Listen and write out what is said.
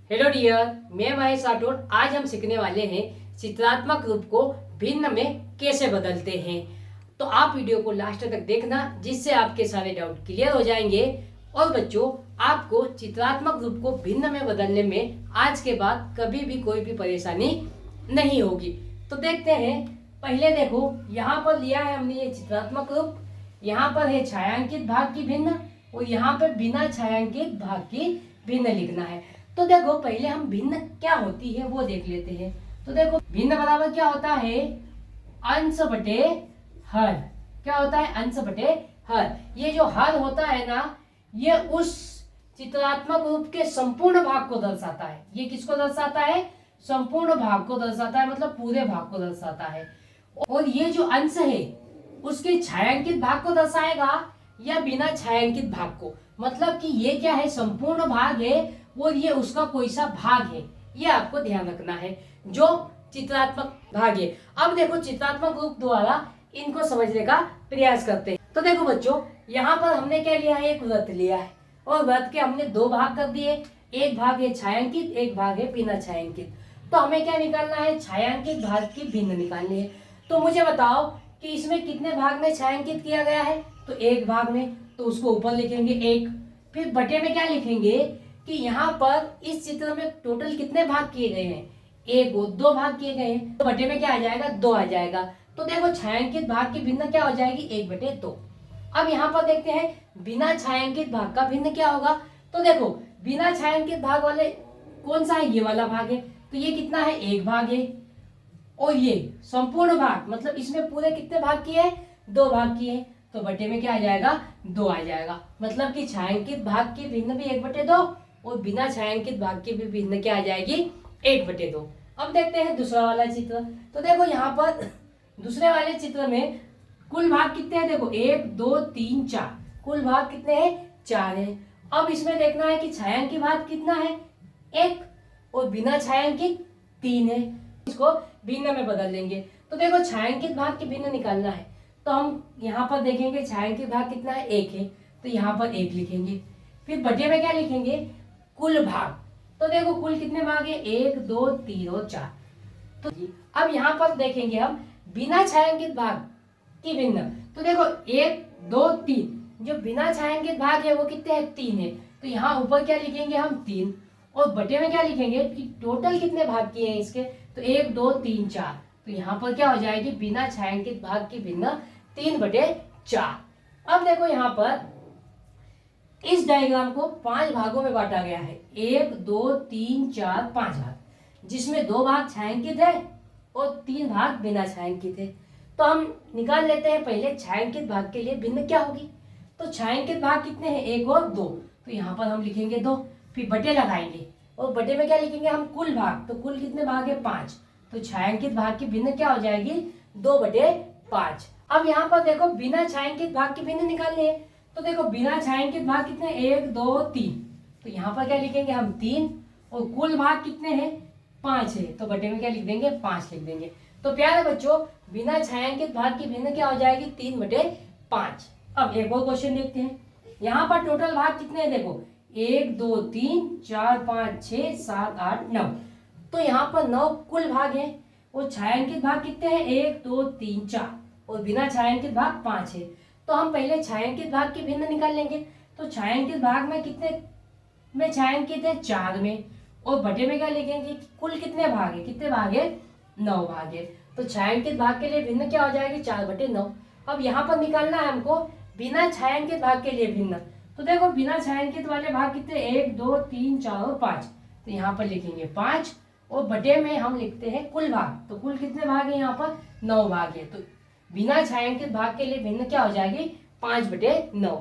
Hello dear, मैं महेश राठौड़। आज हम सीखने वाले हैं चित्रात्मक रूप को भिन्न में कैसे बदलते हैं। तो आप वीडियो को लास्ट तक देखना, जिससे आपके सारे डाउट क्लियर हो जाएंगे। और बच्चों, आपको चित्रात्मक रूप को भिन्न में बदलने में आज के बाद कभी भी कोई भी परेशानी नहीं होगी। तो देखते हैं। पहले देखो, यहाँ पर लिया है हमने ये चित्रात्मक रूप। यहाँ पर है छायांकित भाग की भिन्न और यहाँ पर बिना छायांकित भाग की भिन्न लिखना है। तो देखो, पहले हम भिन्न क्या होती है वो देख लेते हैं। तो देखो, भिन्न बराबर क्या होता है? अंश बटे हर। क्या होता है? अंश बटे हर। ये जो हर होता है ना, ये उस चित्रात्मक रूप के संपूर्ण भाग को दर्शाता है। ये किसको दर्शाता है? संपूर्ण भाग को दर्शाता है, मतलब पूरे भाग को दर्शाता है। और ये जो अंश है उसके छायांकित भाग को दर्शाएगा या बिना छायांकित भाग को। मतलब कि ये क्या है? संपूर्ण भाग है और ये उसका कोई सा भाग है। ये आपको ध्यान रखना है, जो चित्रात्मक भाग है। अब देखो, चित्रात्मक रूप द्वारा इनको समझने का प्रयास करते हैं। तो देखो बच्चों, यहाँ पर हमने क्या लिया है? एक वृत्त लिया है और वृत्त के हमने दो भाग कर दिए। एक भाग है छायांकित, एक भाग है बिना छायांकित। तो हमें क्या निकालना है? छायांकित भाग की भिन्न निकालनी है। तो मुझे बताओ कि इसमें कितने भाग में छायांकित किया गया है? तो एक भाग में, तो उसको ऊपर लिखेंगे एक। फिर बटे में क्या लिखेंगे कि यहाँ पर इस चित्र में टोटल कितने भाग किए गए हैं? एक और दो भाग किए गए हैं, तो बटे में क्या आ जाएगा? दो आ जाएगा। तो देखो, छायांकित भाग की भिन्न क्या हो जाएगी? एक बटे दो। अब यहाँ पर देखते हैं बिना छायांकित भाग का भिन्न क्या होगा। तो देखो, बिना छायांकित भाग वाले कौन सा है? ये वाला भाग है। तो ये कितना है? एक भाग है। और ये संपूर्ण भाग, मतलब इसमें पूरे कितने भाग किए हैं? दो भाग किए हैं। तो बटे में क्या आ जाएगा? दो आ जाएगा। मतलब कि छायांकित भाग की भिन्न भी एक बटे दो और बिना छायांकित भाग की भी भिन्न क्या आ जाएगी? एक बटे दो। अब देखते हैं दूसरा वाला चित्र। तो देखो, यहाँ पर दूसरे वाले चित्र में कुल भाग कितने हैं? देखो, एक दो तीन चार। कुल भाग कितने हैं? चार है। अब इसमें देखना है कि छायांकित भाग कितना है? एक। और बिना छायांकित तीन है। इसको भिन्न में बदल लेंगे। तो देखो, छायांकित भाग की भिन्न निकालना है। तो हम यहाँ पर देखेंगे छायांकित भाग कितना है? एक है। तो यहाँ पर एक लिखेंगे। फिर बटे में क्या लिखेंगे? कुल भाग। तो देखो, कुल कितने भाग है? एक दो तीन और चार। तो अब यहाँ पर देखेंगे हम बिना छायांकित भाग की भिन्न। तो देखो, एक दो तीन, जो बिना छायांकित भाग है वो कितने हैं? तीन है। तो यहाँ ऊपर क्या लिखेंगे हम? तीन। और बटे में क्या लिखेंगे कि टोटल कितने भाग किए हैं इसके? तो एक दो तीन चार। तो यहाँ पर क्या हो जाएगी? बिना छायांकित भाग की भिन्न तीन बटे चार। अब देखो, यहाँ पर इस डायग्राम को पांच भागों में बांटा गया है। एक दो तीन चार, पांच भाग, जिसमें दो भाग छायांकित है और तीन भाग बिना छायांकित है। तो हम निकाल लेते हैं पहले छायांकित भाग के लिए भिन्न क्या होगी। तो छायांकित भाग कितने हैं? एक और दो। तो यहाँ पर हम लिखेंगे दो। फिर बटे लगाएंगे और बटे में क्या लिखेंगे हम? कुल भाग। तो कुल कितने भाग है? पांच। तो छायांकित भाग की भिन्न क्या हो जाएगी? दो बटे पांच। अब यहाँ पर देखो, बिना छायांकित भाग की भिन्न निकालनी है। तो देखो, बिना छायांकित भाग कितने? एक दो तीन। तो यहाँ पर क्या लिखेंगे हम? तीन। और कुल भाग कितने हैं? पांच है। तो बटे में क्या लिख देंगे? पांच लिख देंगे। तो प्यारे बच्चों, बिना छायांकित भाग की भिन्न क्या हो जाएगी? तीन बटे पांच। अब एक और क्वेश्चन देखते हैं। यहाँ पर टोटल भाग कितने हैं? देखो, एक दो तीन चार पाँच छः सात आठ नौ। तो यहाँ पर नौ कुल भाग हैं और छायांकित भाग कितने हैं? एक दो तीन चार और बिना छायांकित भाग पांच है। तो हम पहले छायांकित भाग की भिन्न निकाल लेंगे। तो छायांकित भाग में कितने में छायांकित है? चार में। और बटे में क्या लिखेंगे? कुल कितने भाग है? कितने भाग है? नौ भाग है। तो छायांकित भाग के लिए भिन्न क्या हो जाएगी? चार बटे नौ। अब यहाँ पर निकालना है हमको बिना छायांकित भाग के लिए भिन्न। तो देखो, बिना छायांकित वाले भाग कितने? एक दो तीन चार और पांच। तो यहाँ पर लिखेंगे पांच और बटे में हम लिखते हैं कुल भाग। तो कुल कितने भाग है? यहाँ पर नौ भाग है। तो बिना छायांकित भाग के लिए भिन्न क्या हो जाएगी? पांच बटे नौ।